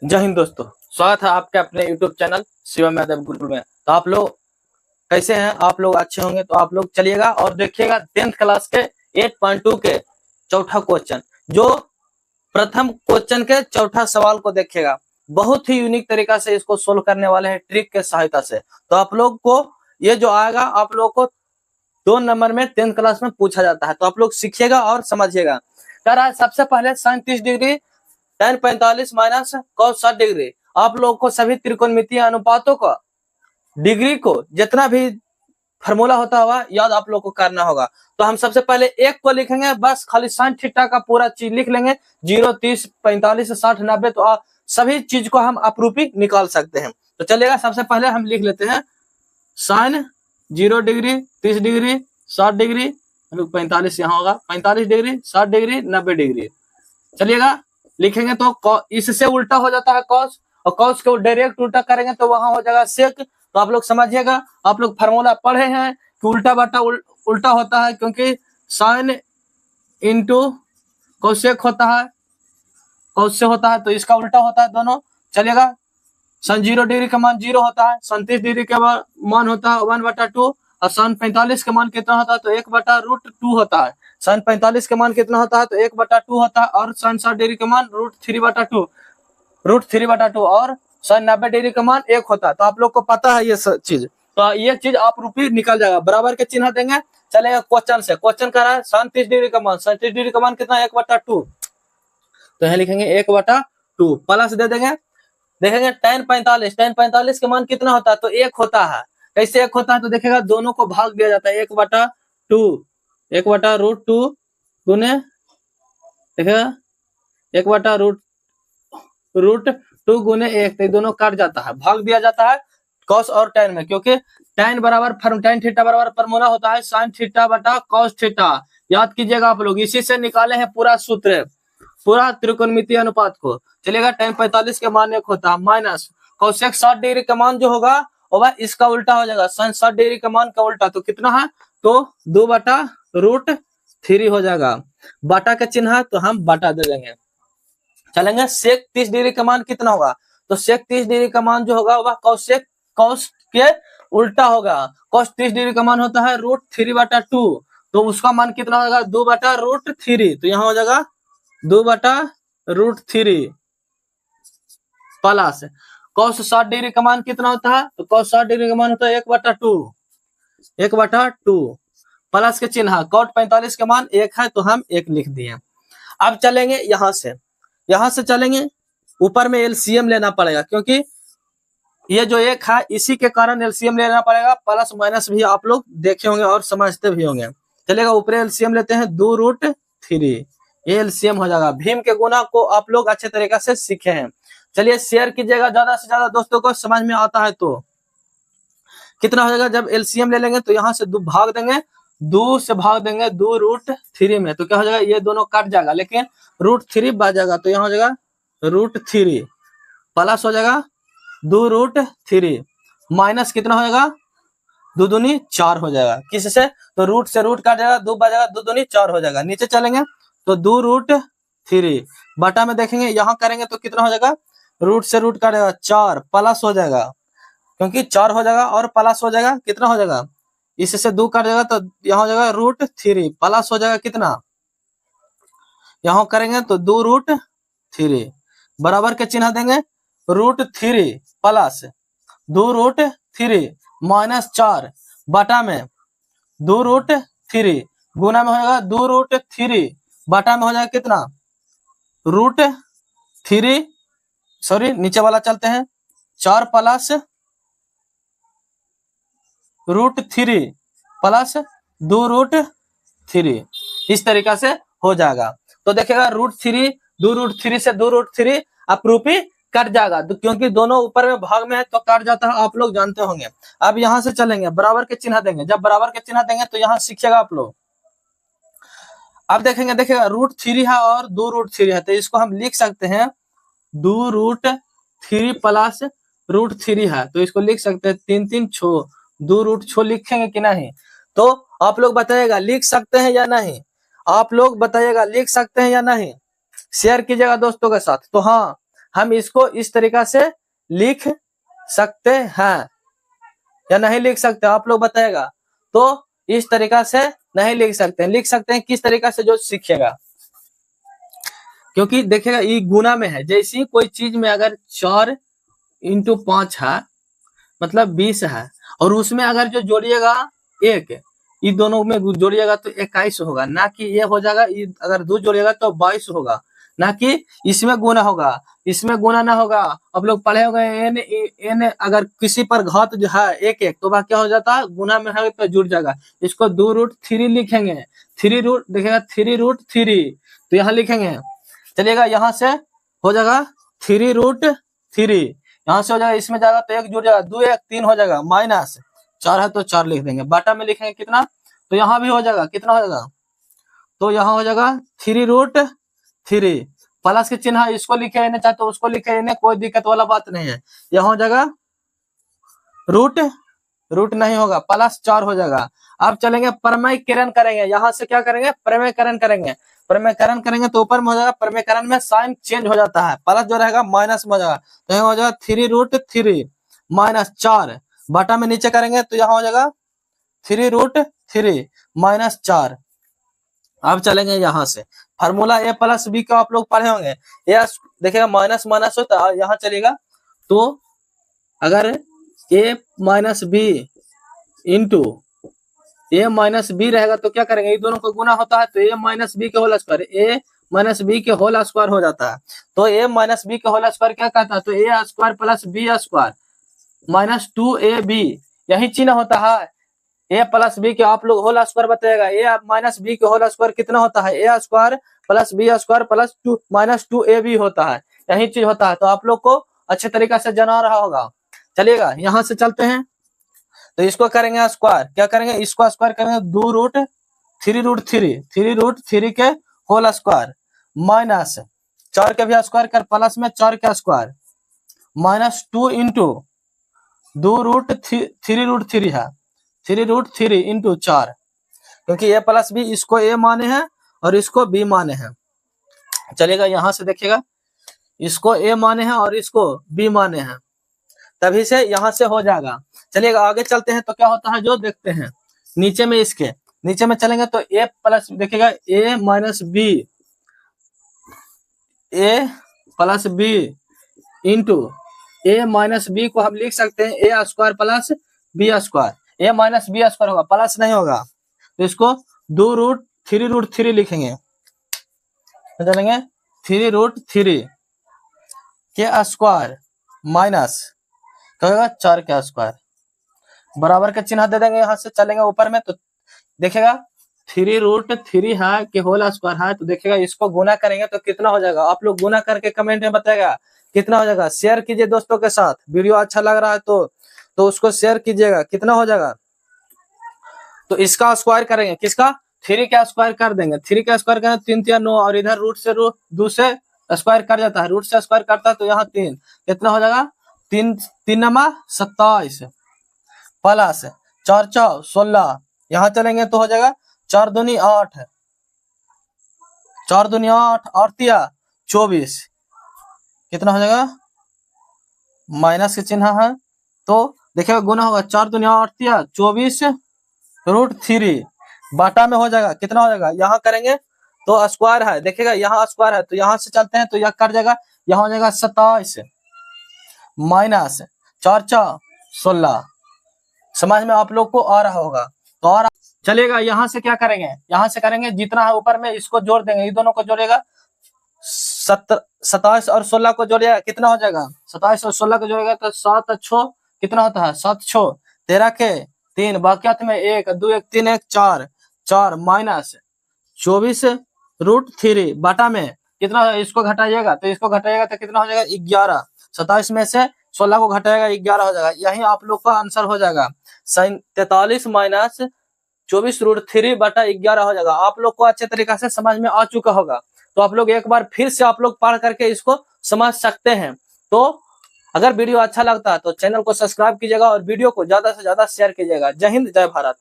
जय हिंद दोस्तों, स्वागत है आपके अपने YouTube चैनल शिवम यादव गुरुकुल में। तो आप लोग कैसे हैं? आप लोग अच्छे होंगे तो आप लोग चलिएगा और देखिएगा 10th क्लास के 8.2 के चौथा क्वेश्चन, जो प्रथम क्वेश्चन के चौथा सवाल को देखिएगा। बहुत ही यूनिक तरीका से इसको सोल्व करने वाले हैं ट्रिक के सहायता से। तो आप लोग को ये जो आएगा, आप लोग को 2 नंबर में 10th क्लास में पूछा जाता है, तो आप लोग सीखिएगा और समझिएगा। कह रहा है सबसे पहले sin 30 degree tan 45 minus cos 60 degree. आप लोग को सभी त्रिकोणमितीय अनुपातों का डिग्री को जितना भी फॉर्मूला होता होगा याद आप लोग को करना होगा। तो हम सबसे पहले एक को लिखेंगे, बस खाली sin थीटा का पूरा चीज लिख लेंगे, 0, 30, 45, 60, 90, तो सभी चीज को हम अपरूपी निकाल सकते हैं। तो चलिएगा, सबसे पहले हम लिख लेते हैं sin 0 डिग्री, 30 डिग्री, 60 डिग्री, 45 यहाँ होगा, 45 डिग्री, 60 डिग्री, 90 डिग्री। चलिएगा लिखेंगे तो इससे उल्टा हो जाता है cos, और cos को डायरेक्ट उल्टा करेंगे तो वहां हो जाएगा sec। तो आप लोग समझिएगा, आप लोग फार्मूला पढ़े हैं कि उल्टा बटा उल्टा होता है, क्योंकि sin इंटू cosec होता है, cos से होता है, तो इसका उल्टा होता है दोनों। चलिएगा, sin 0 डिग्री का मान 0 होता है, sin 30 डिग्री का मान होता है 1/2, और sin 45 का मान कितना होता है तो 1/√2 होता है। sin 45 का मान कितना होता है तो 1/2 होता है, और sin 60 डिग्री का मान √3/2 और sin 90 डिग्री का मान 1 होता है। तो आप लोग को पता है ये चीज, तो ये चीज आप रूपी निकल जाएगा, बराबर के चिन्ह देंगे। चलेगा क्वेश्चन से, क्वेश्चन कर रहा है sin 30 डिग्री का मान, sin 30 डिग्री का मान कितना 1/2, तो यहाँ लिखेंगे 1/2 प्लस दे देंगे। देखेंगे tan 45 का मान कितना होता है तो 1 होता है। कैसे 1 होता है तो देखेगा दोनों को भाग दिया जाता है, 1/2 गुने, देखेगा 1/√2 गुने 1, तो दोनों काट जाता है, भाग दिया जाता है cos और tan में, क्योंकि tan थीटा बराबर फॉर्मूला होता है sin थीटा बटा cos थीटा। याद कीजिएगा आप लोग, इसी से निकाले हैं पूरा सूत्र, पूरा त्रिकोणमितीय अनुपात को। चलिएगा, tan 45 के मान 1 होता है, माइनस cosec 60 डिग्री का मान जो होगा वह इसका उल्टा हो जाएगा, sin 60 डिग्री का मान का उल्टा, तो कितना है तो 2/√3 हो जाएगा। बटा का चिन्ह है तो हम बटा दे देंगे। चलेंगे, sec 30 डिग्री का मान कितना होगा तो sec 30 डिग्री का मान जो होगा वह cos के उल्टा होगा। cos 30 डिग्री का मान होता है √3/2, तो उसका मान कितना होगा 2/√3, तो यहाँ हो जाएगा 2/√3 प्लस cos 60 डिग्री का मान कितना होता है तो cos 60 डिग्री का मान होता है 1/2 प्लस के चिन्ह, cot 45 का मान 1 है तो हम 1 लिख दिए। अब चलेंगे यहां से चलेंगे, ऊपर में एलसीएम लेना पड़ेगा, क्योंकि ये जो 1 है इसी के कारण एलसीएम लेना पड़ेगा। प्लस माइनस भी आप लोग देखे होंगे और समझते भी होंगे। चलेगा, ऊपर एलसीएम लेते हैं 2√3, ये एलसीएम हो जाएगा। भीम के गुना को आप लोग अच्छे तरीके से सीखे हैं। चलिए शेयर कीजिएगा ज्यादा से ज्यादा दोस्तों को, समझ में आता है तो। कितना हो जाएगा जब एलसीएम ले लेंगे तो यहाँ से 2 भाग देंगे, 2 से भाग देंगे 2√3 में, तो क्या हो जाएगा ये दोनों कट जाएगा, लेकिन √3 बच जाएगा, तो यहाँ हो जाएगा √3 प्लस हो जाएगा 2√3 माइनस कितना हो जाएगा 2 दूनी 4 हो जाएगा। किससे तो रूट से रूट काट जाएगा, 2 बच जाएगा, 2 दूनी 4 हो जाएगा। नीचे चलेंगे तो 2√3 बटा में देखेंगे, यहाँ करेंगे तो कितना हो जाएगा, रूट से रूट काट जाएगा 4 प्लस हो जाएगा, क्योंकि 4 हो जाएगा और प्लस हो जाएगा, कितना हो जाएगा इससे 2 काट जाएगा, तो यहाँ हो जाएगा √3 प्लस हो जाएगा कितना, यहाँ करेंगे तो 2√3 बराबर के चिन्ह देंगे, √3 प्लस 2√3 माइनस 4 बटा में 2√3 गुना में हो जाएगा 2√3 बटा में हो जाएगा कितना √3, सॉरी नीचे वाला चलते हैं, 4 प्लस √3 प्लस 2√3, इस तरीका से हो जाएगा। तो देखिएगा √3 से 2√3 अपरूपी कट जाएगा, तो क्योंकि दोनों ऊपर में भाग में है तो कट जाता है, आप लोग जानते होंगे। अब यहां से चलेंगे, बराबर के चिन्ह देंगे, जब बराबर के चिन्ह देंगे तो यहाँ सीखिएगा आप लोग। अब देखेंगे, देखिएगा √3 है और 2√3 है, तो इसको हम लिख सकते हैं 2√3 प्लस √3 है, तो इसको लिख सकते हैं 3 3 6, 2√6 लिखेंगे कि नहीं, तो आप लोग बताइएगा लिख सकते हैं या नहीं, आप लोग बताइएगा लिख सकते हैं या नहीं, शेयर कीजिएगा दोस्तों के साथ। तो हाँ हम इसको इस तरीका से लिख सकते हैं या नहीं लिख सकते, आप लोग बताएगा। तो इस तरीका से नहीं लिख सकते, लिख सकते हैं किस तरीका से, जो सीखेगा। क्योंकि देखिएगा ये गुना में है, जैसे कोई चीज में अगर 4 × 5 है मतलब 20 है, और उसमें अगर जो जोड़िएगा 1, ये दोनों में जोड़िएगा तो 21 होगा, ना कि ये हो जाएगा, ये अगर 2 जोड़िएगा तो 22 होगा, ना कि इसमें गुना होगा, इसमें गुना ना होगा। आप लोग पढ़े होंगे एन अगर किसी पर घात जो है 1 तो वह क्या हो जाता है, गुना में है तो जुड़ जाएगा। इसको 2√3 लिखेंगे, 3 रूट देखिएगा 3√3 तो यहाँ लिखेंगे, चलिएगा यहाँ से हो जाएगा 3√3, यहाँ से हो जाएगा, इसमें जाएगा तो 1 जुड़ जाएगा, 2 1 3 हो जाएगा, माइनस 4 है तो 4 लिख देंगे, बाटा में लिखेंगे कितना, तो यहाँ भी हो जाएगा, कितना हो जाएगा, तो यहाँ हो जाएगा 3√3, प्लस के चिन्ह इसको लिखे नहीं चाहे तो उसको लिखे नहीं, कोई दिक्कत वाला बात नहीं है। यहाँ हो जाएगा रूट नहीं होगा, +4 हो जाएगा। अब चलेंगे प्रमेयकरण करेंगे, यहाँ से क्या करेंगे, प्रमेयकरण करेंगे। प्रमेयकरण करेंगे तो ऊपर में हो जाएगा, प्रमेयकरण में साइन चेंज हो जाता है, प्लस जो रहेगा माइनस में हो जाएगा, तो यहाँ हो जाएगा 3√3 -4, बटा में नीचे करेंगे तो यहाँ हो जाएगा 3√3 -4। अब चलेंगे यहाँ से फार्मूला a + b का आप लोग पढ़े होंगे, ये देखिएगा माइनस माइनस होता है, यहाँ चलेगा तो अगर a - b into a - b रहेगा तो क्या करेंगे, ये दोनों को गुना होता है तो a - b के होल स्क्वायर, a - b के होल स्क्वायर हो जाता है। तो a - b के होल स्क्वायर क्या कहता है, तो a² + b² -2ab, यही चिन्ह होता है। a + b के आप लोग होल स्क्वायर बताएगा, a - b के होल स्क्वायर कितना होता है, a² + b² + 2ab होता है, यही चीज होता है। तो आप लोग को अच्छे तरीके से जाना रहा होगा। चलिएगा यहाँ से चलते हैं, तो इसको करेंगे स्क्वायर, क्या करेंगे, इसको स्क्वायर करेंगे 3√3 के होल स्क्वायर माइनस 4 के भी स्क्वायर कर, प्लस में 4 के स्क्वायर -2 × 2√3 है, 3√3 × 4, क्योंकि a + b इसको a माने हैं और इसको b माने हैं। चलिएगा यहाँ से देखिएगा, इसको a माने हैं और इसको b माने हैं, तभी से यहाँ से हो जाएगा। चलिएगा आगे चलते हैं तो क्या होता है जो देखते हैं। नीचे में इसके नीचे में चलेंगे तो a + देखिएगा a - b into a - b को हम लिख सकते हैं a² + b², a - b² होगा, प्लस नहीं होगा, तो इसको 2√3 लिखेंगे, चलेंगे 3√3 के स्क्वायर माइनस 4 के स्क्वायर, बराबर का चिन्ह दे देंगे। यहाँ से चलेंगे ऊपर में तो देखिएगा 3√3 है के होल स्क्वायर है, तो देखिएगा इसको गुना करेंगे तो कितना हो जाएगा, आप लोग गुना करके कमेंट में बताएगा कितना हो जाएगा। शेयर कीजिए दोस्तों के साथ, वीडियो अच्छा लग रहा है तो उसको शेयर कीजिएगा, कितना हो जाएगा। तो इसका स्क्वायर करेंगे, किसका, 3 का स्क्वायर कर देंगे, 3 का स्क्वायर करेंगे 3 3 9, और इधर रूट से 2 से स्क्वायर कर जाता है, रूट से स्क्वायर करता है तो यहाँ 3, कितना हो जाएगा, 3 3 27 प्लस 4 4 16, यहाँ चलेंगे तो हो जाएगा 4 दूनी 8, 4 दूनी 8 और 24, कितना हो जाएगा, माइनस के चिन्ह है तो देखिएगा गुना होगा, 4 दूनी 8 24√3 बाटा में हो जाएगा, कितना हो जाएगा, यहाँ करेंगे तो स्क्वायर है, देखिएगा यहाँ स्क्वायर है तो यहाँ से चलते हैं तो यह कट जाएगा, यहाँ हो जाएगा 27 माइनस 4 4 16, समझ में आप लोग को आ रहा होगा। तो और चलिएगा यहाँ से क्या करेंगे, यहाँ से करेंगे जितना है ऊपर में इसको जोड़ देंगे, ये दोनों को जोड़ेगा 27 और 16 को जोड़िएगा, कितना हो जाएगा, 27 और 16 को जोड़ेगा तो 7 6 कितना होता है, 7 6 13 के 3, बाकी में 1 2 1 3 1 4 4 माइनस 24√3 बाटा में कितना, इसको घटाइएगा तो कितना हो जाएगा 11, 27 में से 16 को घटाएगा 11 हो जाएगा, यही आप लोग का आंसर हो जाएगा 43 माइनस 24√3 बटा 11 हो जाएगा। आप लोग को अच्छे तरीके से समझ में आ चुका होगा, तो आप लोग एक बार फिर से आप लोग पढ़ करके इसको समझ सकते हैं। तो अगर वीडियो अच्छा लगता है तो चैनल को सब्सक्राइब कीजिएगा और वीडियो को ज्यादा से ज्यादा शेयर कीजिएगा। जय हिंद, जय भारत।